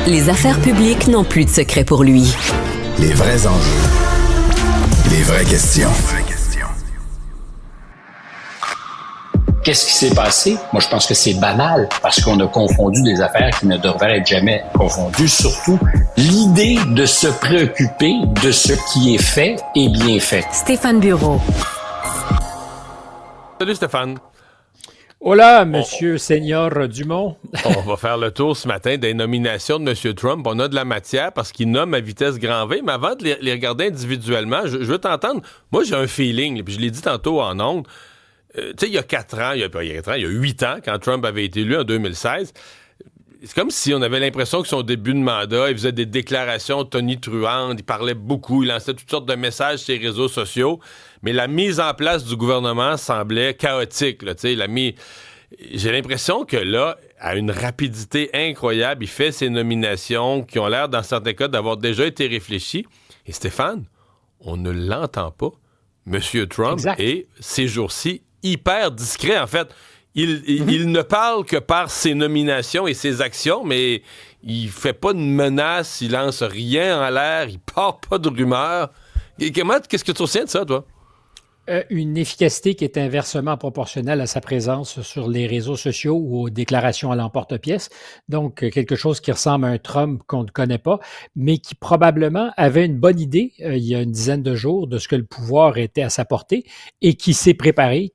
Les affaires publiques n'ont plus de secret pour lui. Les vrais enjeux. Les vraies questions. Qu'est-ce qui s'est passé? Moi, je pense que c'est banal parce qu'on a confondu des affaires qui ne devraient être jamais confondues. Surtout, l'idée de se préoccuper de ce qui est fait et bien fait. Stéphane Bureau. Salut Stéphane. Hola, Monsieur Seigneur Dumont. On va faire le tour ce matin des nominations de M. Trump. On a de la matière parce qu'il nomme à vitesse grand V, mais avant de les regarder individuellement, je veux t'entendre. Moi, j'ai un feeling, puis je l'ai dit tantôt en ondes. Tu sais, il y a 4 ans, il y a 8 ans, quand Trump avait été élu en 2016, c'est comme si on avait l'impression que son début de mandat, il faisait des déclarations tonitruantes, il parlait beaucoup, il lançait toutes sortes de messages sur les réseaux sociaux, mais la mise en place du gouvernement semblait chaotique. Là, j'ai l'impression que là, à une rapidité incroyable, il fait ses nominations qui ont l'air, dans certains cas, d'avoir déjà été réfléchies. Et Stéphane, on ne l'entend pas. Monsieur Trump est, ces jours-ci, hyper discret, en fait. Il ne parle que par ses nominations et ses actions, mais il fait pas de menaces, il lance rien en l'air, il part pas de rumeurs. Qu'est-ce que tu retiens de ça, toi? Une efficacité qui est inversement proportionnelle à sa présence sur les réseaux sociaux ou aux déclarations à l'emporte-pièce. Donc, quelque chose qui ressemble à un Trump qu'on ne connaît pas, mais qui probablement avait une bonne idée il y a une dizaine de jours de ce que le pouvoir était à sa portée et qui s'est préparé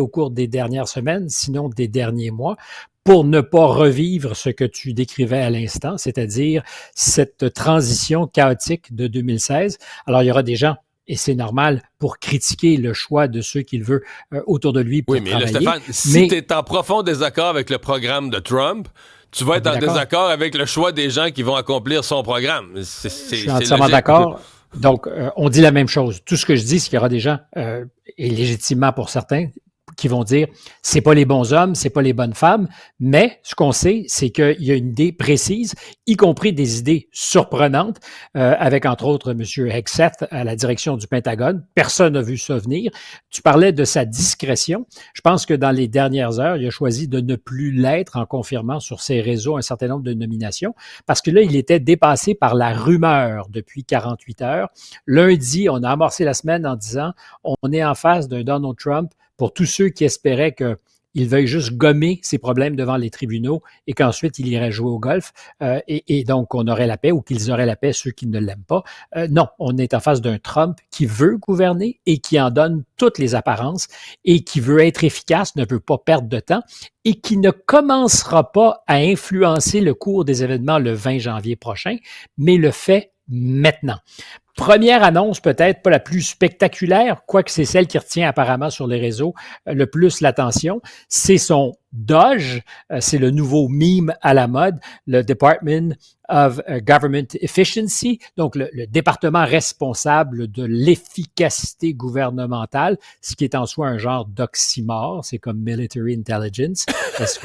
au cours des dernières semaines, sinon des derniers mois, pour ne pas revivre ce que tu décrivais à l'instant, c'est-à-dire cette transition chaotique de 2016. Alors, il y aura des gens, et c'est normal, pour critiquer le choix de ceux qu'il veut autour de lui pour travailler. Oui, mais là, Stéphane, si tu es en profond désaccord avec le programme de Trump, tu vas être en désaccord avec le choix des gens qui vont accomplir son programme. Je suis entièrement d'accord. Donc, on dit la même chose. Tout ce que je dis, c'est qu'il y aura des gens, et légitimement pour certains, qui vont dire c'est pas les bons hommes, c'est pas les bonnes femmes, mais ce qu'on sait, c'est qu'il y a une idée précise, y compris des idées surprenantes, avec entre autres M. Hegseth à la direction du Pentagone. Personne n'a vu ça venir. Tu parlais de sa discrétion. Je pense que dans les dernières heures, il a choisi de ne plus l'être en confirmant sur ses réseaux un certain nombre de nominations, parce que là, il était dépassé par la rumeur depuis 48 heures. Lundi, on a amorcé la semaine en disant on est en face d'un Donald Trump pour tous ceux qui espéraient qu'il veuille juste gommer ses problèmes devant les tribunaux et qu'ensuite il irait jouer au golf et donc on aurait la paix ou qu'ils auraient la paix ceux qui ne l'aiment pas. Non, on est en face d'un Trump qui veut gouverner et qui en donne toutes les apparences et qui veut être efficace, ne veut pas perdre de temps et qui ne commencera pas à influencer le cours des événements le 20 janvier prochain, mais le fait maintenant. Première annonce, peut-être pas la plus spectaculaire, quoique c'est celle qui retient apparemment sur les réseaux le plus l'attention, c'est son Doge, c'est le nouveau meme à la mode, le Department of Government Efficiency, donc le département responsable de l'efficacité gouvernementale, ce qui est en soi un genre d'oxymore, c'est comme military intelligence. Est-ce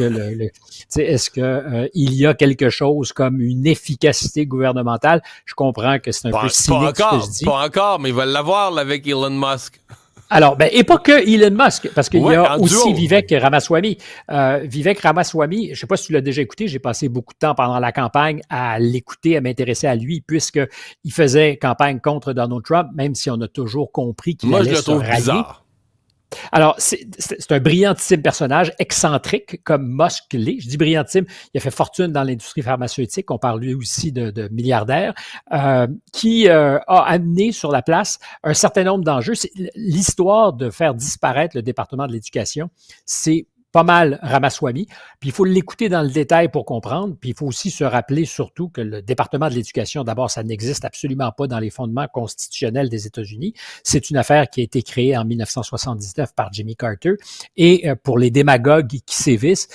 que il y a quelque chose comme une efficacité gouvernementale? Je comprends que c'est un peu cynique ce que je dis. Pas encore, mais il va l'avoir là, avec Elon Musk. Alors, et pas que Elon Musk, parce qu'il y a aussi Vivek Ramaswamy. Vivek Ramaswamy, je ne sais pas si tu l'as déjà écouté, j'ai passé beaucoup de temps pendant la campagne à l'écouter, à m'intéresser à lui, puisqu'il faisait campagne contre Donald Trump, même si on a toujours compris qu'il allait se rallier. Bizarre. Alors, c'est un brillantissime personnage, excentrique, comme Musk l'est. Je dis brillantissime, il a fait fortune dans l'industrie pharmaceutique, on parle lui aussi de milliardaire, qui a amené sur la place un certain nombre d'enjeux. L'histoire de faire disparaître le département de l'éducation, c'est pas mal Ramaswamy, puis il faut l'écouter dans le détail pour comprendre, puis il faut aussi se rappeler surtout que le département de l'éducation, d'abord, ça n'existe absolument pas dans les fondements constitutionnels des États-Unis. C'est une affaire qui a été créée en 1979 par Jimmy Carter et pour les démagogues qui sévissent,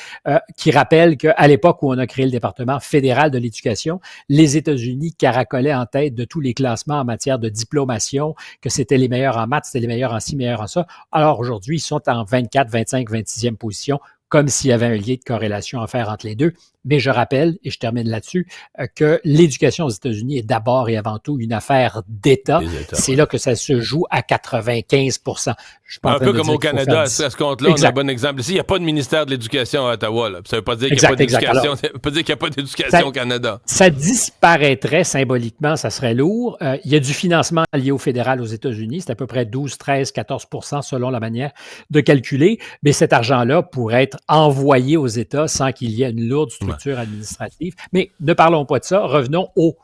qui rappellent qu'à l'époque où on a créé le département fédéral de l'éducation, les États-Unis caracolaient en tête de tous les classements en matière de diplomation, que c'était les meilleurs en maths, c'était les meilleurs en ci, meilleurs en ça. Alors aujourd'hui, ils sont en 24, 25, 26e position, comme s'il y avait un lien de corrélation à faire entre les deux. Mais je rappelle, et je termine là-dessus, que l'éducation aux États-Unis est d'abord et avant tout une affaire d'État. C'est là que ça se joue à 95%. Un peu comme au Canada, à ce compte-là, on a un bon exemple. Ici, il n'y a pas de ministère de l'Éducation à Ottawa. Là. Ça ne veut pas dire qu'il n'y a pas d'éducation. Alors, ça veut pas dire qu'il n'y a pas d'éducation au Canada. Ça disparaîtrait symboliquement, ça serait lourd. Il y a du financement lié au fédéral aux États-Unis. C'est à peu près 12, 13, 14% selon la manière de calculer. Mais cet argent-là pourrait être envoyé aux États sans qu'il y ait une lourde structure administrative. Mais ne parlons pas de ça. Revenons au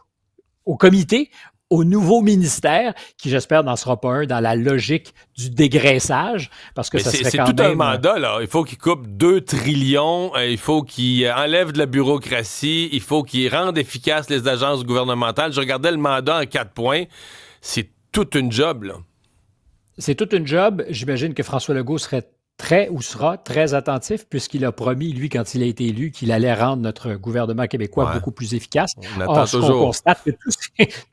comité, au nouveau ministère, qui j'espère n'en sera pas un dans la logique du dégraissage, parce que ça serait quand même... C'est tout un mandat, là. Il faut qu'il coupe 2 trillions, il faut qu'il enlève de la bureaucratie, il faut qu'il rende efficaces les agences gouvernementales. Je regardais le mandat en 4 points. C'est toute une job, là. C'est toute une job. J'imagine que François Legault sera très attentif, puisqu'il a promis, lui, quand il a été élu, qu'il allait rendre notre gouvernement québécois beaucoup plus efficace. Or, ce qu'on constate, que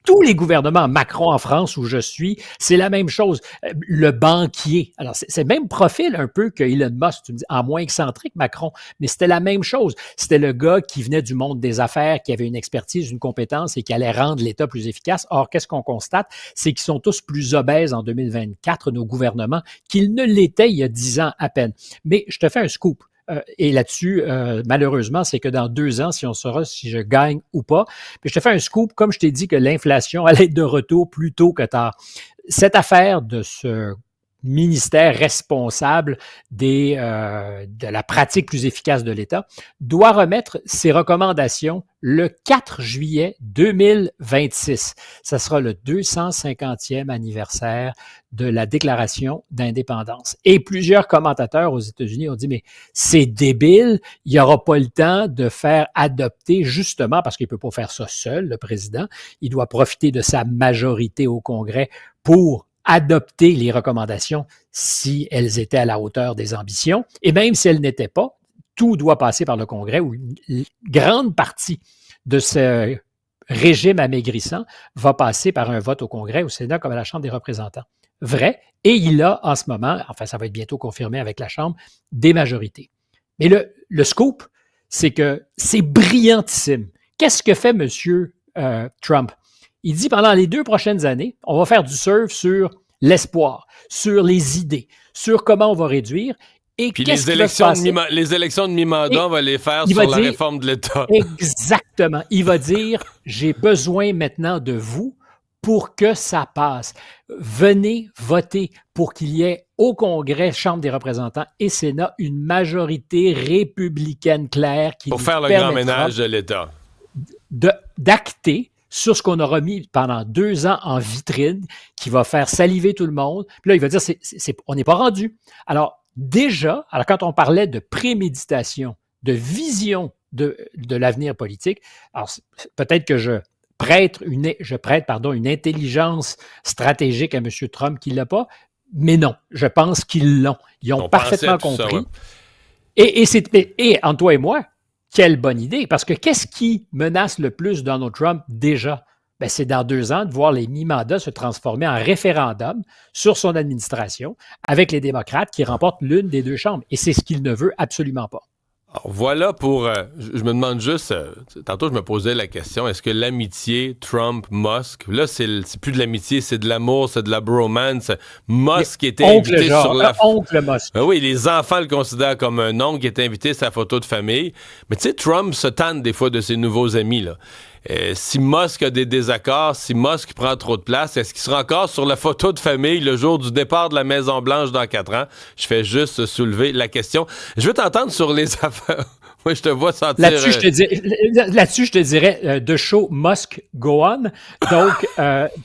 tous les gouvernements, Macron en France, où je suis, c'est la même chose. Le banquier, alors c'est le même profil un peu que Elon Musk, tu me dis, en moins excentrique, Macron, mais c'était la même chose. C'était le gars qui venait du monde des affaires, qui avait une expertise, une compétence et qui allait rendre l'État plus efficace. Or, qu'est-ce qu'on constate? C'est qu'ils sont tous plus obèses en 2024, nos gouvernements, qu'ils ne l'étaient il y a 10 ans à peine. Mais je te fais un scoop. Et là-dessus, malheureusement, c'est que dans 2 ans, si on saura si je gagne ou pas. Puis je te fais un scoop, comme je t'ai dit que l'inflation allait être de retour plus tôt que tard. Cette affaire de ce ministère responsable de la pratique plus efficace de l'État doit remettre ses recommandations le 4 juillet 2026. Ça sera le 250e anniversaire de la Déclaration d'indépendance. Et plusieurs commentateurs aux États-Unis ont dit, mais c'est débile, il n'y aura pas le temps de faire adopter, justement, parce qu'il ne peut pas faire ça seul, le président, il doit profiter de sa majorité au Congrès pour adopter les recommandations si elles étaient à la hauteur des ambitions. Et même si elles n'étaient pas, tout doit passer par le Congrès, où une grande partie de ce régime amaigrissant va passer par un vote au Congrès, au Sénat, comme à la Chambre des représentants. Vrai. Et il a en ce moment, enfin ça va être bientôt confirmé avec la Chambre, des majorités. Mais le scoop, c'est que c'est brillantissime. Qu'est-ce que fait M. Trump? Il dit, pendant les 2 prochaines années, on va faire du surf sur l'espoir, sur les idées, sur comment on va réduire. Et puis les élections de mi-mandat, on va les faire sur la réforme de l'État. Exactement. Il va dire, j'ai besoin maintenant de vous pour que ça passe. Venez voter pour qu'il y ait au Congrès, Chambre des représentants et Sénat une majorité républicaine claire qui pour faire le grand ménage de l'État. D'acter sur ce qu'on aura mis pendant 2 ans en vitrine, qui va faire saliver tout le monde. Puis là, il va dire, on n'est pas rendu. Alors, déjà, quand on parlait de préméditation, de vision de l'avenir politique, alors peut-être que je prête une intelligence stratégique à M. Trump qui ne l'a pas, mais non, je pense qu'ils l'ont. Ils ont parfaitement compris. Ça, ouais. Et entre toi et moi, quelle bonne idée, parce que qu'est-ce qui menace le plus Donald Trump déjà? Ben, c'est dans 2 ans de voir les mi-mandats se transformer en référendum sur son administration avec les démocrates qui remportent l'une des 2 chambres. Et c'est ce qu'il ne veut absolument pas. Alors voilà pour... je me demande juste... tantôt, je me posais la question, est-ce que l'amitié Trump-Musk... Là, c'est plus de l'amitié, c'est de l'amour, c'est de la bromance. Musk était invité sur la... Oncle Musk. Ben oui, les enfants le considèrent comme un oncle qui est invité sur sa photo de famille. Mais tu sais, Trump se tanne des fois de ses nouveaux amis, là. Si Musk a des désaccords, si Musk prend trop de place, est-ce qu'il sera encore sur la photo de famille le jour du départ de la Maison-Blanche dans 4 ans? Je fais juste soulever la question. Je veux t'entendre sur les affaires. Moi, je te vois sentir... Là-dessus, je te dirais The show Musk go on. Donc,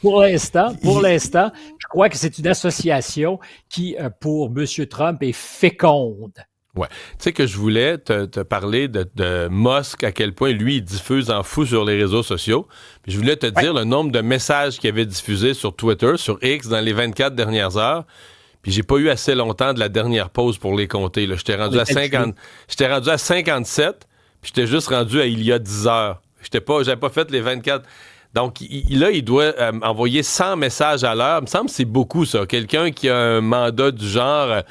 pour l'instant, je crois que c'est une association qui, pour M. Trump, est féconde. Ouais. Tu sais que je voulais te parler de Musk, à quel point lui, il diffuse en fou sur les réseaux sociaux. Puis je voulais te dire le nombre de messages qu'il avait diffusés sur Twitter, sur X, dans les 24 dernières heures. Puis j'ai pas eu assez longtemps de la dernière pause pour les compter. Là. J'étais rendu à 57, puis j'étais juste rendu à il y a 10 heures. J'avais pas fait les 24. Donc, il doit envoyer 100 messages à l'heure. Il me semble que c'est beaucoup, ça. Quelqu'un qui a un mandat du genre...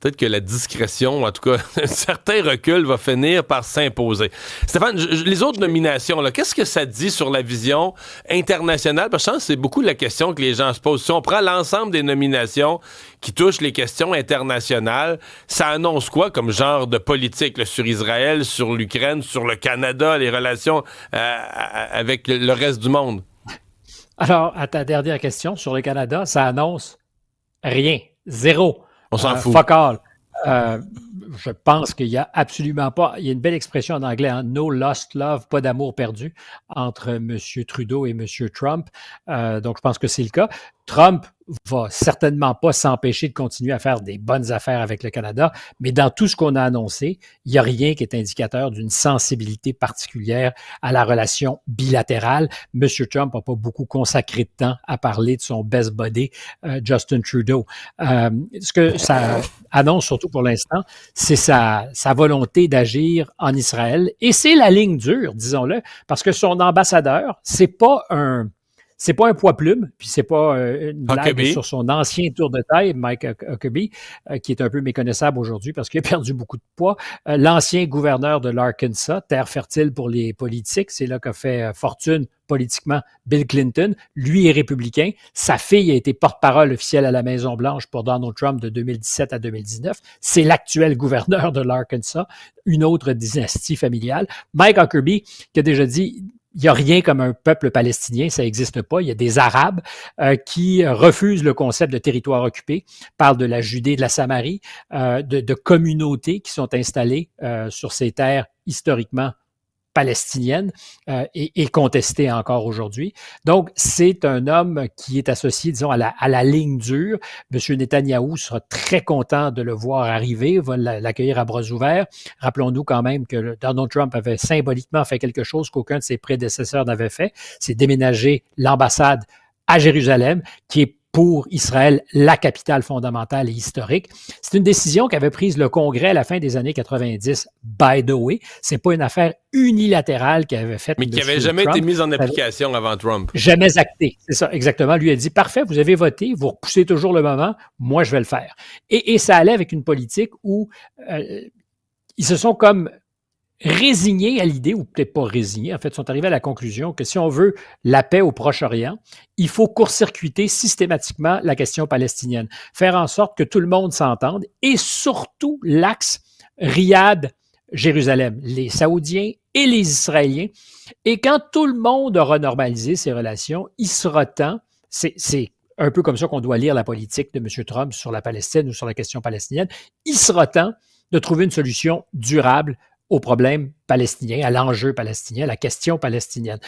peut-être que la discrétion, en tout cas, un certain recul va finir par s'imposer. Stéphane, les autres nominations, là, qu'est-ce que ça dit sur la vision internationale? Parce que je pense que c'est beaucoup la question que les gens se posent. Si on prend l'ensemble des nominations qui touchent les questions internationales, ça annonce quoi comme genre de politique là, sur Israël, sur l'Ukraine, sur le Canada, les relations avec le reste du monde? Alors, à ta dernière question, sur le Canada, ça annonce rien. Zéro. On s'en fout. Fuck all. Je pense qu'il n'y a absolument pas... Il y a une belle expression en anglais, hein, no lost love, pas d'amour perdu entre M. Trudeau et M. Trump. Donc, je pense que c'est le cas. Trump va certainement pas s'empêcher de continuer à faire des bonnes affaires avec le Canada, mais dans tout ce qu'on a annoncé, il n'y a rien qui est indicateur d'une sensibilité particulière à la relation bilatérale. M. Trump n'a pas beaucoup consacré de temps à parler de son best buddy, Justin Trudeau. Ce que ça annonce surtout pour l'instant, c'est sa volonté d'agir en Israël, et c'est la ligne dure, disons-le, parce que son ambassadeur, c'est pas un poids plume, puis c'est pas une blague Huckabee. sur son ancien tour de taille, Mike Huckabee, qui est un peu méconnaissable aujourd'hui parce qu'il a perdu beaucoup de poids. L'ancien gouverneur de l'Arkansas, terre fertile pour les politiques, c'est là qu'a fait fortune politiquement Bill Clinton. Lui est républicain. Sa fille a été porte-parole officielle à la Maison-Blanche pour Donald Trump de 2017 à 2019. C'est l'actuel gouverneur de l'Arkansas, une autre dynastie familiale. Mike Huckabee, qui a déjà dit... Il n'y a rien comme un peuple palestinien, ça n'existe pas. Il y a des Arabes qui refusent le concept de territoire occupé, parlent de la Judée, de la Samarie, de communautés qui sont installées sur ces terres historiquement palestinienne et contestée encore aujourd'hui. Donc, c'est un homme qui est associé, disons, à la ligne dure. M. Netanyahou sera très content de le voir arriver, va l'accueillir à bras ouverts. Rappelons-nous quand même que Donald Trump avait symboliquement fait quelque chose qu'aucun de ses prédécesseurs n'avait fait, c'est déménager l'ambassade à Jérusalem, qui est pour Israël, la capitale fondamentale et historique. C'est une décision qu'avait prise le Congrès à la fin des années 90, by the way. C'est pas une affaire unilatérale qu'avait faite mais qui n'avait jamais été mise en application avant Trump. Jamais actée, c'est ça, exactement. Lui a dit, parfait, vous avez voté, vous repoussez toujours le moment, moi je vais le faire. Et ça allait avec une politique où ils se sont comme résignés à l'idée, ou peut-être pas résignés, en fait, sont arrivés à la conclusion que si on veut la paix au Proche-Orient, il faut court-circuiter systématiquement la question palestinienne, faire en sorte que tout le monde s'entende, et surtout l'axe Riyad-Jérusalem, les Saoudiens et les Israéliens. Et quand tout le monde aura normalisé ces relations, il sera temps, c'est un peu comme ça qu'on doit lire la politique de M. Trump sur la Palestine ou sur la question palestinienne, il sera temps de trouver une solution durable au problème palestinien, à l'enjeu palestinien, à la question palestinienne.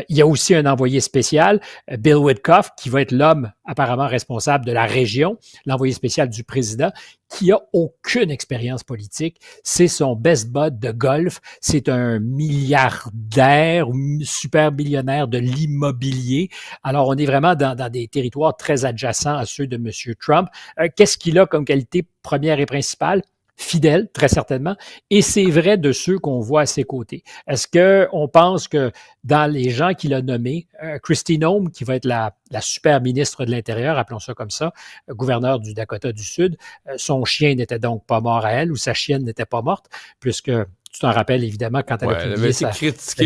Il y a aussi un envoyé spécial, Bill Witkoff, qui va être l'homme apparemment responsable de la région, l'envoyé spécial du président, qui a aucune expérience politique. C'est son best bud de golf. C'est un milliardaire ou super millionnaire de l'immobilier. Alors, on est vraiment dans des territoires très adjacents à ceux de M. Trump. Qu'est-ce qu'il a comme qualité première et principale? Fidèle, très certainement, et c'est vrai de ceux qu'on voit à ses côtés. Est-ce qu'on pense que dans les gens qu'il a nommés, Kristi Noem, qui va être la super ministre de l'Intérieur, appelons ça comme ça, gouverneur du Dakota du Sud, son chien n'était donc pas mort à elle, ou sa chienne n'était pas morte, puisque tu t'en rappelles évidemment quand elle a publié sa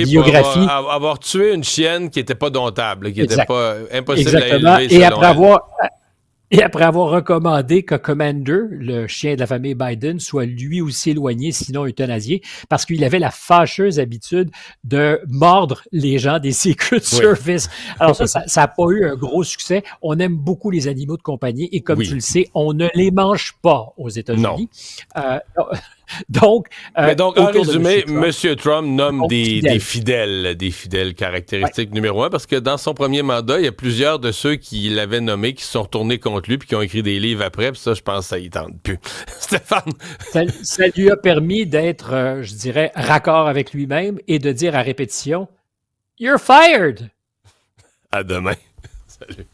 biographie. Pour avoir tué une chienne qui n'était pas domptable, qui n'était pas impossible Exactement. à élever. Et après avoir recommandé que Commander, le chien de la famille Biden, soit lui aussi éloigné, sinon euthanasié, parce qu'il avait la fâcheuse habitude de mordre les gens des Secret Service. Alors ça n'a pas eu un gros succès. On aime beaucoup les animaux de compagnie et comme tu le sais, on ne les mange pas aux États-Unis. Donc, en résumé, M. Trump nomme des fidèles caractéristiques numéro un, parce que dans son premier mandat, il y a plusieurs de ceux qui l'avaient nommé qui se sont retournés contre lui puis qui ont écrit des livres après, puis ça, je pense que ça y tente plus. Stéphane? Ça lui a permis d'être, je dirais, raccord avec lui-même et de dire à répétition « You're fired! » À demain. Salut.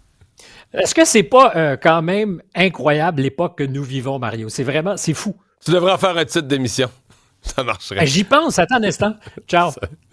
Est-ce que c'est pas quand même incroyable l'époque que nous vivons, Mario? C'est fou. Tu devrais en faire un titre d'émission. Ça marcherait. J'y pense. Attends un instant. Ciao.